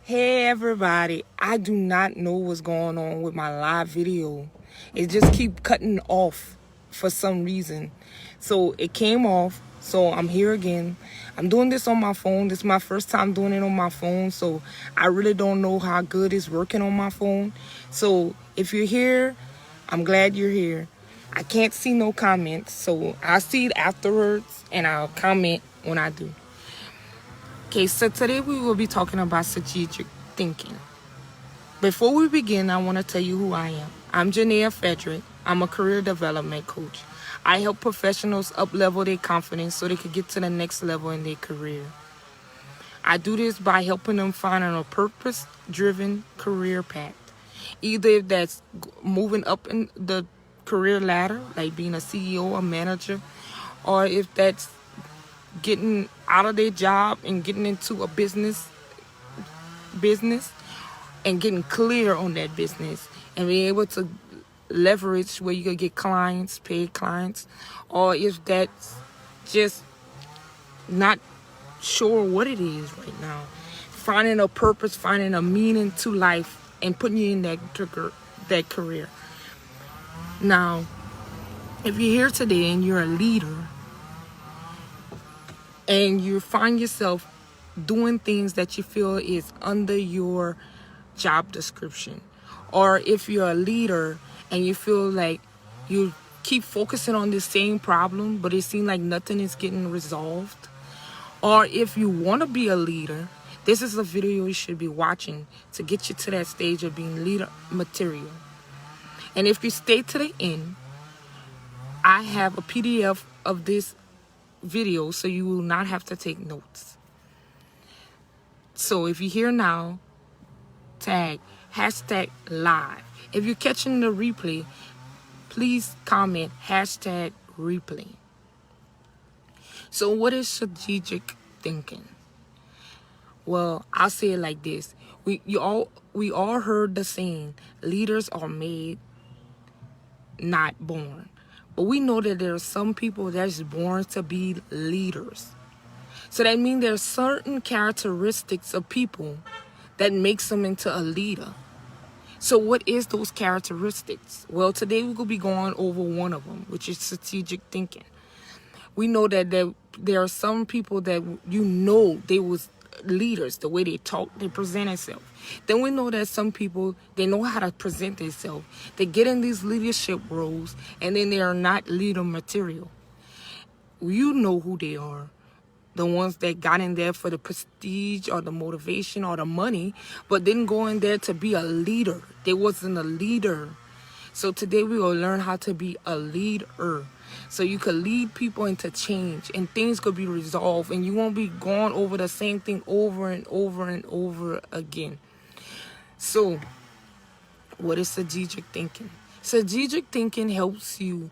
Hey everybody, I do not know what's going on with my live video. It just keep cutting off for some reason. So it came off, so I'm here again. I'm doing this on my phone. This is my first time doing it on my phone, so I really don't know how good it's working on my phone. So if you're here, I'm glad you're here. I can't see no comments, so I'll see it afterwards and I'll comment when I do. Okay, so today we will be talking about strategic thinking. Before we begin, I want to tell you who I am. I'm Janea Frederick. I'm a career development coach. I help professionals up-level their confidence so they can get to the next level in their career. I do this by helping them find a purpose-driven career path. Either if that's moving up in the career ladder, like being a CEO, a manager, or if that's getting out of their job and getting into a business and getting clear on that business and being able to leverage where you can get clients, paid clients, or if that's just not sure what it is right now, finding a purpose, finding a meaning to life and putting you in that career. Now, if you're here today and you're a leader and you find yourself doing things that you feel is under your job description, or if you're a leader and you feel like you keep focusing on the same problem but it seems like nothing is getting resolved, or if you want to be a leader, this is a video you should be watching to get you to that stage of being leader material. And if you stay to the end, I have a PDF of this video so you will not have to take notes. So if you're here now, tag #live. If you're catching the replay, please comment #replay. So what is strategic thinking? Well, I'll say it like this. We all heard the saying, leaders are made, not born. But we know that there are some people that's born to be leaders. So that means there are certain characteristics of people that makes them into a leader. So what is those characteristics? Well, today we will be going over one of them, which is strategic thinking. We know that there are some people that they was leaders, the way they talk, they present themselves. Then we know that some people, they know how to present themselves. They get in these leadership roles and then they are not leader material. You know who they are. The ones that got in there for the prestige or the motivation or the money, but didn't go in there to be a leader. They wasn't a leader. So today we will learn how to be a leader. So you could lead people into change and things could be resolved and you won't be going over the same thing over and over and over again. So what is strategic thinking? Strategic thinking helps you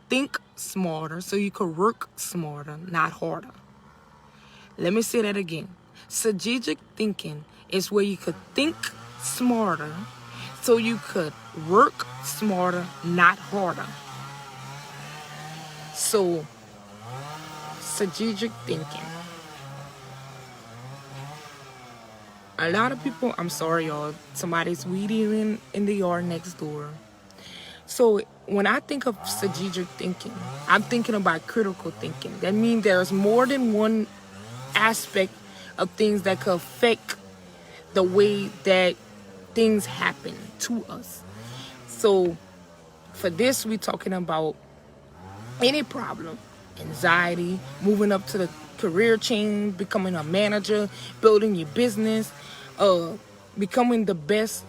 think smarter so you could work smarter, not harder. Let me say that again. Strategic thinking is where you could think smarter so you could work smarter, not harder. So, strategic thinking. A lot of people, I'm sorry y'all, somebody's weeding in the yard next door. So when I think of strategic thinking, I'm thinking about critical thinking. That means there's more than one aspect of things that could affect the way that things happen to us. So for this, we're talking about any problem, anxiety, moving up to the career chain, becoming a manager, building your business, becoming the best,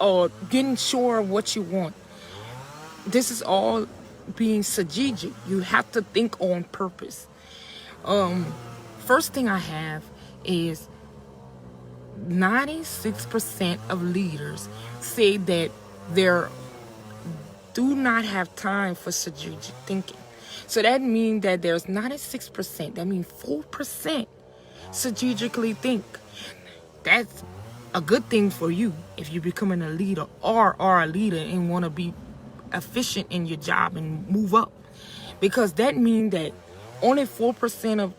or getting sure of what you want. This is all being strategic. You have to think on purpose. First thing I have is 96% of leaders say that they do not have time for strategic thinking. So that means that there's 96%. That means 4% strategically think. That's a good thing for you if you're becoming a leader or are a leader and want to be efficient in your job and move up. Because that means that only 4% of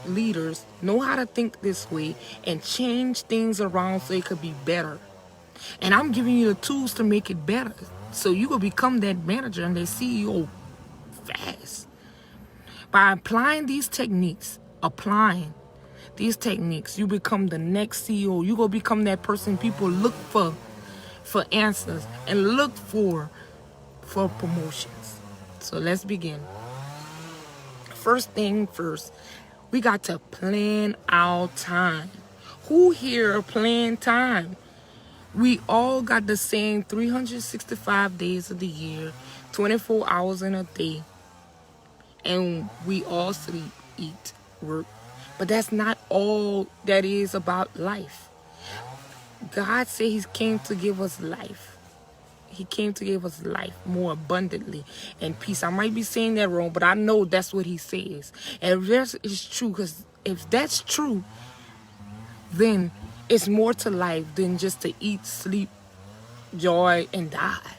leaders know how to think this way and change things around so it could be better. And I'm giving you the tools to make it better. So you will become that manager and that CEO fast. By applying these techniques, you become the next CEO. You will become that person people look for answers and look for promotions. So let's begin. First thing first, we got to plan our time. Who here plan time? We all got the same 365 days of the year, 24 hours in a day. And we all sleep, eat, work. But that's not all that is about life. God said he came to give us life. He came to give us life more abundantly and peace. I might be saying that wrong, but I know that's what he says. And if that is true, because if that's true, then it's more to life than just to eat, sleep, joy, and die.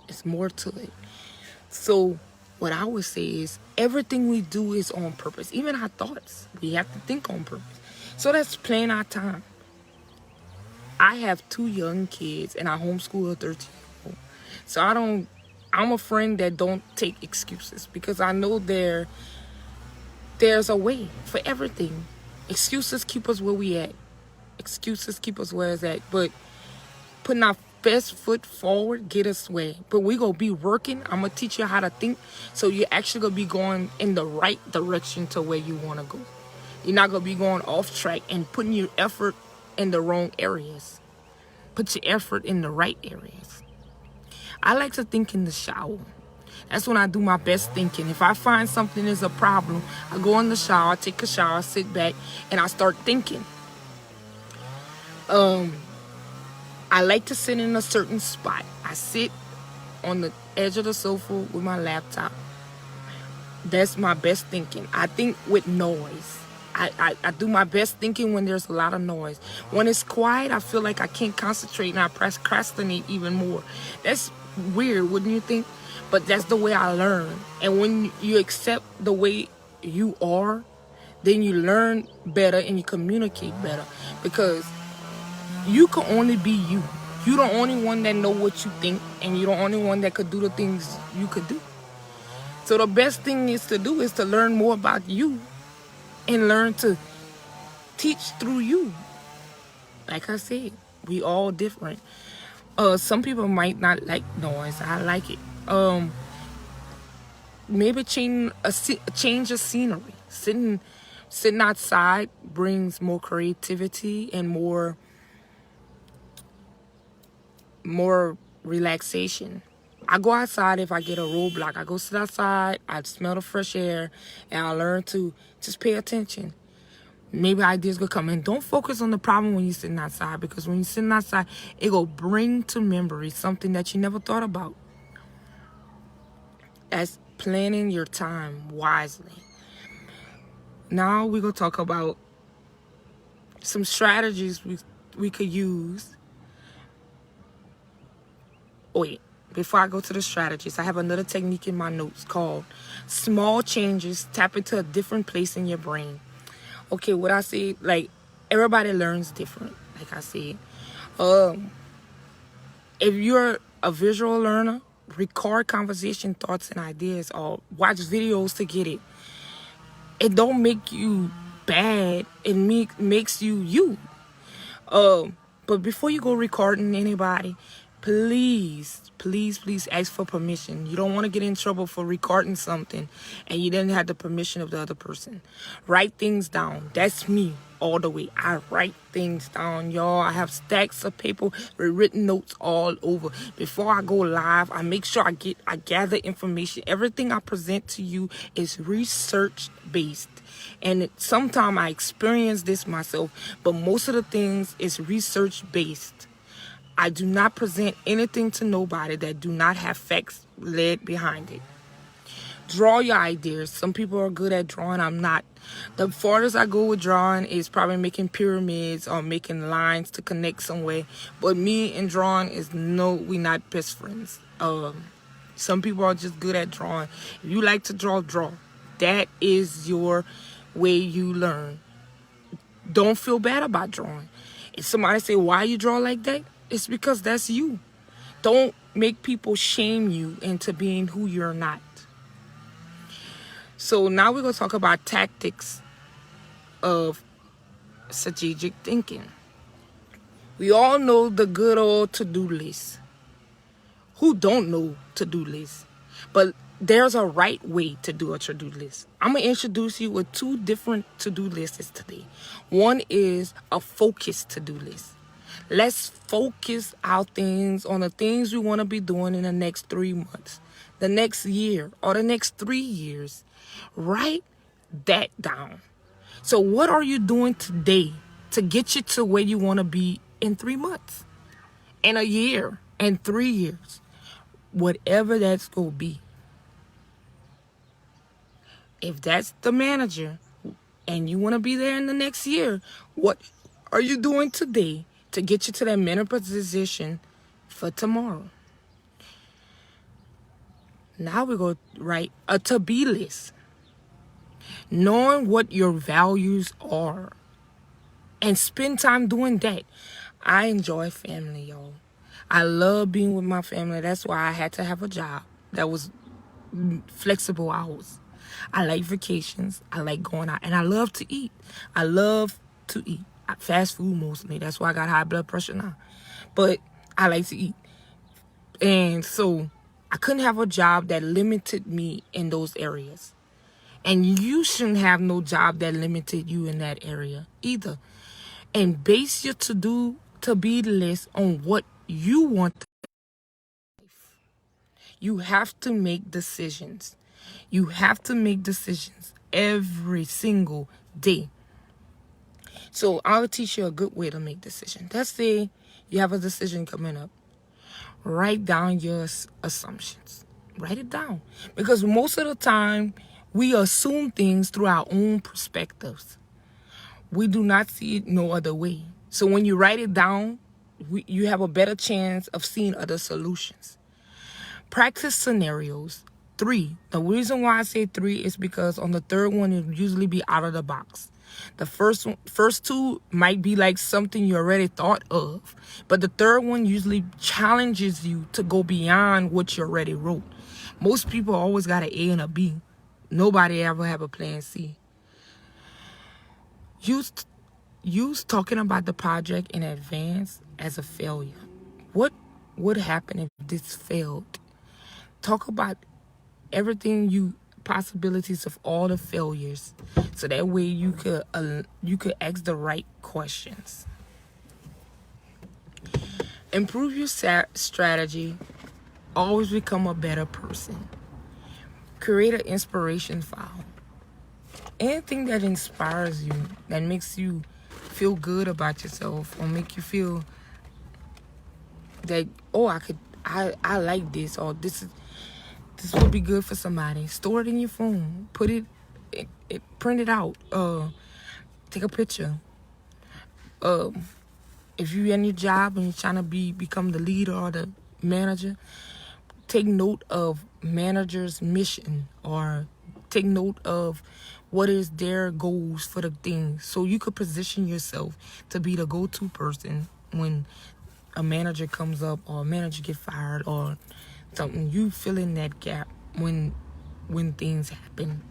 It's more to it. So what I would say is everything we do is on purpose. Even our thoughts, we have to think on purpose. So let's plan our time. I have 2 young kids and I homeschool a 13-year-old. So I'm a friend that don't take excuses because I know there's a way for everything. Excuses keep us where we at. Excuses keep us where it's at. But putting our best foot forward get us where. But we gonna be working. I'm gonna teach you how to think so you're actually gonna be going in the right direction to where you wanna go. You're not gonna be going off track and putting your effort in the wrong areas. Put your effort in the right areas. I like to think in the shower. That's when I do my best thinking. If I find something is a problem, I go in the shower, I take a shower, sit back, and I start thinking. I like to sit in a certain spot. I sit on the edge of the sofa with my laptop. That's my best thinking. I think with noise. I do my best thinking when there's a lot of noise. When it's quiet, I feel like I can't concentrate and I procrastinate even more. That's weird, wouldn't you think? But that's the way I learn. And when you accept the way you are, then you learn better and you communicate better. Because you can only be you. You're the only one that know what you think, and you're the only one that could do the things you could do. So the best thing is to do is to learn more about you and learn to teach through you. Like I said, we all different. Some people might not like noise. I like it. Maybe change of scenery. Sitting outside brings more creativity and more relaxation. I go outside if I get a roadblock. I go sit outside, I smell the fresh air, and I learn to just pay attention. Maybe ideas will come in. Don't focus on the problem when you're sitting outside, because when you're sitting outside, it will bring to memory something that you never thought about. As planning your time wisely. Now we're going to talk about some strategies we could use. Wait, before I go to the strategies, I have another technique in my notes called small changes tap into a different place in your brain. Okay, what I say, like, everybody learns different, like I said. If you're a visual learner, record conversation, thoughts, and ideas, or watch videos to get it. It don't make you bad. It makes you you. But before you go recording anybody, please ask for permission. You don't want to get in trouble for recording something and you didn't have the permission of the other person. Write things down. That's me all the way. I write things down, y'all. I have stacks of paper with written notes all over. Before I go live, I make sure I gather information. Everything I present to you is research based. And sometimes I experience this myself, but most of the things is research based. I do not present anything to nobody that do not have facts led behind it. Draw your ideas. Some people are good at drawing. I'm not. The farthest I go with drawing is probably making pyramids or making lines to connect somewhere. But me and drawing is no, we not best friends. Some people are just good at drawing. If you like to draw, draw. That is your way you learn. Don't feel bad about drawing. If somebody say, why you draw like that? It's because that's you. Don't make people shame you into being who you're not. So now we're going to talk about tactics of strategic thinking. We all know the good old to-do list. Who don't know to-do list? But there's a right way to do a to-do list. I'm going to introduce you with 2 different to-do lists today. One is a focused to-do list. Let's focus our things on the things we want to be doing in the next 3 months, the next year, or the next 3 years. Write that down. So what are you doing today to get you to where you want to be in 3 months, in a year, in 3 years? Whatever that's going to be. If that's the manager and you want to be there in the next year, what are you doing today to get you to that manager position for tomorrow? Now we're going to write a to-be list. Knowing what your values are and spend time doing that. I enjoy family, y'all. I love being with my family. That's why I had to have a job that was flexible hours. I like vacations. I like going out. And I love to eat. I love to eat. Fast food mostly. That's why I got high blood pressure now. But I like to eat. And so I couldn't have a job that limited me in those areas. And you shouldn't have no job that limited you in that area either. And base your to-be list on what you want. You have to make decisions. You have to make decisions every single day. So I'll teach you a good way to make decisions. Let's say you have a decision coming up. Write down your assumptions. Write it down. Because most of the time, we assume things through our own perspectives. We do not see it no other way. So when you write it down, you have a better chance of seeing other solutions. Practice scenarios. 3. The reason why I say 3 is because on the 3rd one, it'll usually be out of the box. The first 2 might be like something you already thought of. But the 3rd one usually challenges you to go beyond what you already wrote. Most people always got an A and a B. Nobody ever have a plan C. Use talking about the project in advance as a failure. What would happen if this failed? Talk about everything possibilities of all the failures, so that way you could ask the right questions. Improve your strategy. Always become a better person. Create an inspiration file. Anything that inspires you, that makes you feel good about yourself, or make you feel that, oh, I like this, or this would be good for somebody. Store it in your phone. Put it print it out. Take a picture. If you're in your job and you're trying to become the leader or the manager, take note of manager's mission, or take note of what is their goals for the thing, so you could position yourself to be the go-to person when a manager comes up or a manager get fired or something. You fill in that gap when things happen.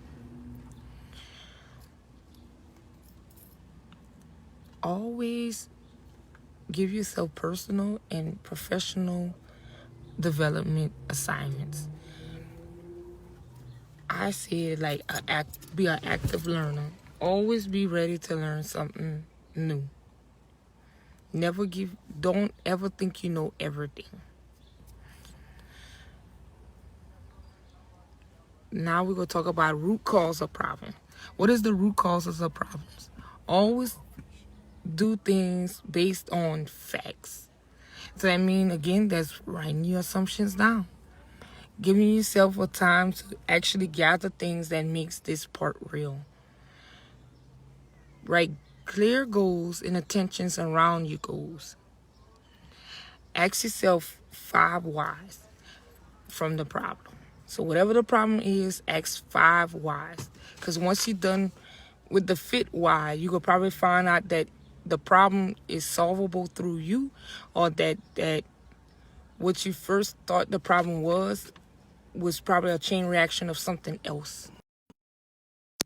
Always give yourself personal and professional development assignments. I say it like be an active learner. Always be ready to learn something new. Don't ever think you know everything. Now we're going to talk about root cause of problems. What is the root causes of problems? Always do things based on facts. So that means, again, that's writing your assumptions down. Giving yourself a time to actually gather things that makes this part real. Write clear goals and intentions around your goals. Ask yourself 5 whys from the problem. So whatever the problem is, ask 5 whys. Because once you're done with the fit why, you could probably find out that the problem is solvable through you, or that what you first thought the problem was probably a chain reaction of something else.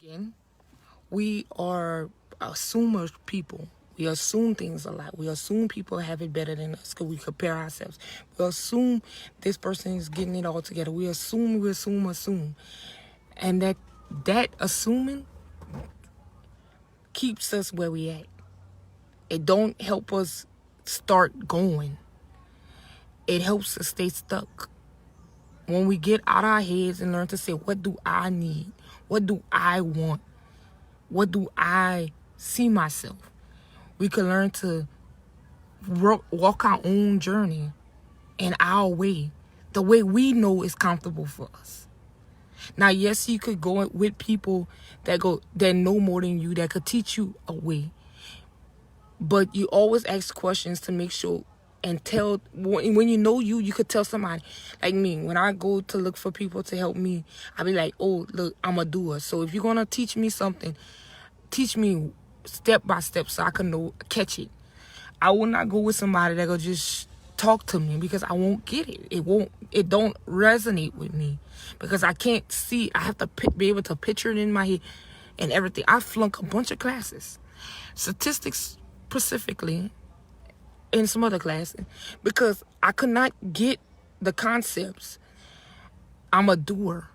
Again, we are assumer people. We assume things a lot. We assume people have it better than us because we compare ourselves. We assume this person is getting it all together. We assume. And that assuming keeps us where we at. It don't help us start going. It helps us stay stuck. When we get out our heads and learn to say, what do I need? What do I want? What do I see myself? We can learn to walk our own journey in our way, the way we know is comfortable for us. Now, yes, you could go with people that know more than you, that could teach you a way. But you always ask questions to make sure and tell. When you know you could tell somebody. Like me, when I go to look for people to help me, I be like, oh, look, I'm a doer. So if you're going to teach me something, teach me step by step so I can catch it. I will not go with somebody that will just talk to me because I won't get it. It don't resonate with me because I can't see. I have to be able to picture it in my head and everything. I flunked a bunch of classes, statistics specifically, and some other classes because I could not get the concepts. I'm a doer.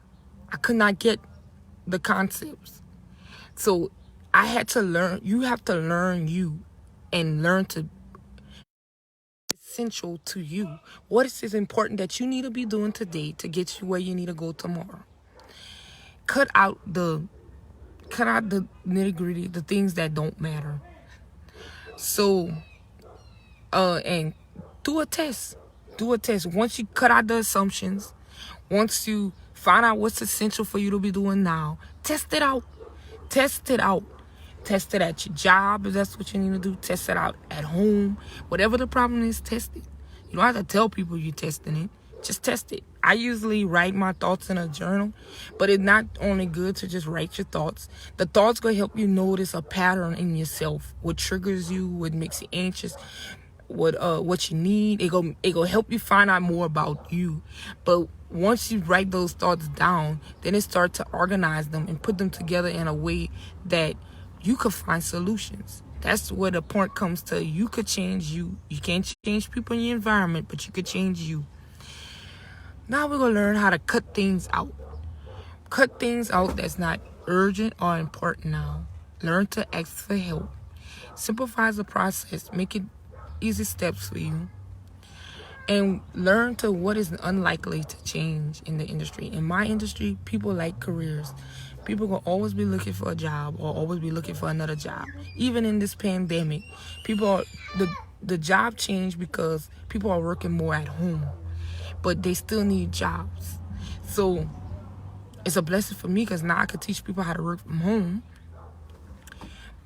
I could not get the concepts. So I had to learn. You have to learn you and learn to essential to you. What is important that you need to be doing today to get you where you need to go tomorrow? Cut out the nitty-gritty, the things that don't matter. So and do a test. Once you cut out the assumptions, once you find out what's essential for you to be doing now, test it out. Test it at your job if that's what you need to do. Test it out at home. Whatever the problem is, test it. You don't have to tell people you're testing it. Just test it. I usually write my thoughts in a journal, but it's not only good to just write your thoughts. The thoughts going to help you notice a pattern in yourself. What triggers you, what makes you anxious, what you need. It go help you find out more about you. But once you write those thoughts down, then it starts to organize them and put them together in a way that you could find solutions. That's where the point comes to. You could change you. You can't change people in your environment, but you could change you. Now we're going to learn how to cut things out. Cut things out that's not urgent or important now. Learn to ask for help. Simplify the process. Make it easy steps for you. And learn to what is unlikely to change in the industry. In my industry, people like careers. People will always be looking for a job or always be looking for another job. Even in this pandemic, the job changed because people are working more at home, but they still need jobs. So it's a blessing for me because now I can teach people how to work from home.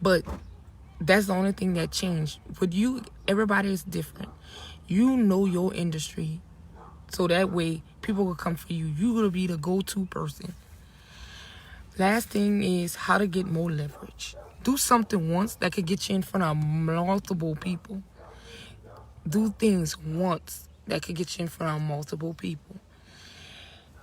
But that's the only thing that changed. With you, everybody is different. You know your industry, so that way people will come for you. You're going to be the go-to person. Last thing is how to get more leverage. Do something once that could get you in front of multiple people. Do things once that could get you in front of multiple people.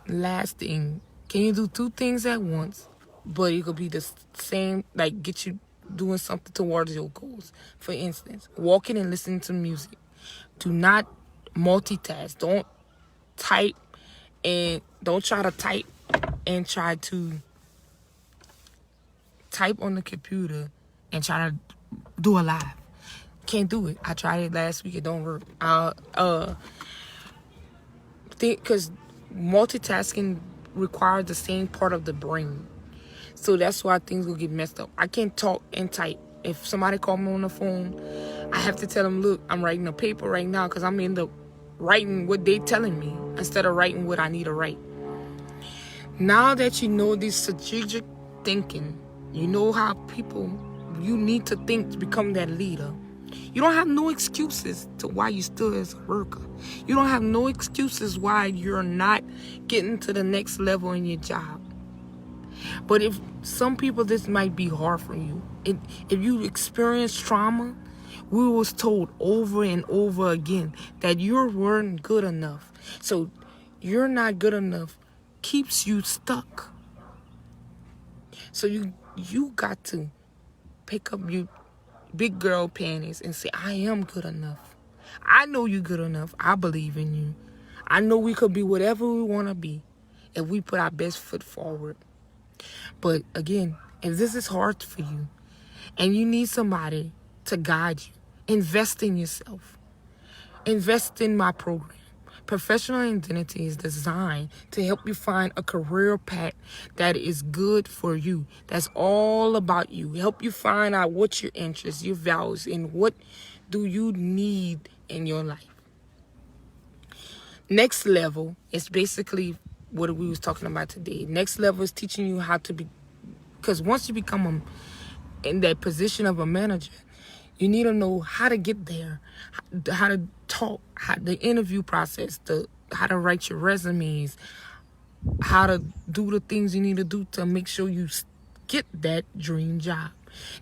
Last thing, can you do two things at once, but it could be the same, like get you doing something towards your goals. For instance, walking and listening to music. Do not multitask. Don't type and don't try to type and try to type on the computer and try to do a live. Can't do it. I tried it last week. It don't work. Because multitasking requires the same part of the brain. So that's why things will get messed up. I can't talk and type. If somebody called me on the phone, I have to tell them, look, I'm writing a paper right now because I'm in the writing what they telling me instead of writing what I need to write. Now that you know this strategic thinking, you know how you need to think to become that leader. You don't have no excuses to why you still as a worker. You don't have no excuses why you're not getting to the next level in your job. But if some people, this might be hard for you. If you experience trauma, we was told over and over again that you weren't good enough. So you're not good enough keeps you stuck. So you got to pick up your big girl panties and say, I am good enough. I know you're good enough. I believe in you. I know we could be whatever we want to be if we put our best foot forward. But again, if this is hard for you and you need somebody to guide you, invest in yourself. Invest in my program. Professional Identity is designed to help you find a career path that is good for you. That's all about you. Help you find out what your interests, your values, and what do you need in your life. Next level is basically what we was talking about today. Next level is teaching you how to be, because once you become in that position of a manager, you need to know how to get there, how to talk, how the interview process, how to write your resumes, how to do the things you need to do to make sure you get that dream job.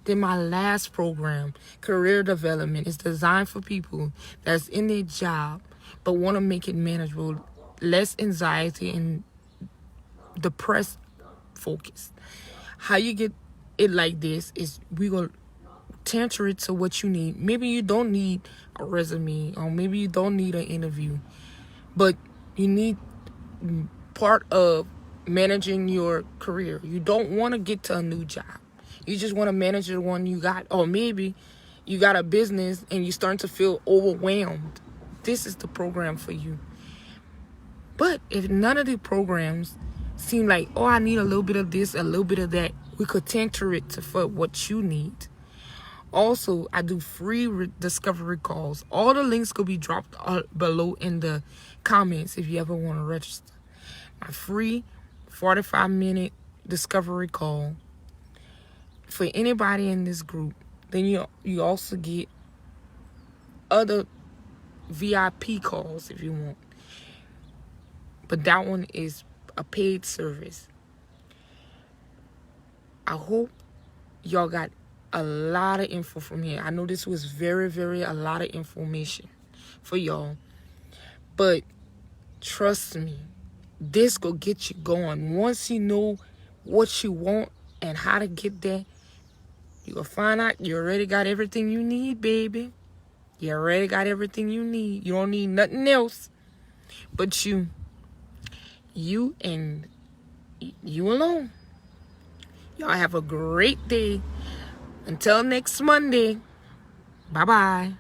Then my last program, Career Development, is designed for people that's in their job but want to make it manageable, less anxiety and depressed focus. How you get it like this is we gonna tailor it to what you need. Maybe you don't need a resume, or maybe you don't need an interview, but you need part of managing your career. You don't want to get to a new job. You just want to manage the one you got. Or maybe you got a business and you're starting to feel overwhelmed. This is the program for you. But if none of the programs seem like, oh, I need a little bit of this, a little bit of that, we could tailor it for what you need. Also, I do free discovery calls. All the links could be dropped below in the comments if you ever want to register. My free 45-minute discovery call for anybody in this group. Then you also get other VIP calls if you want. But that one is a paid service. I hope y'all got a lot of info from here. I know this was very, very a lot of information for y'all. But trust me, this will get you going. Once you know what you want and how to get there, you will find out you already got everything you need, baby. You already got everything you need. You don't need nothing else but you. You and you alone. Y'all have a great day. Until next Monday. Bye-bye.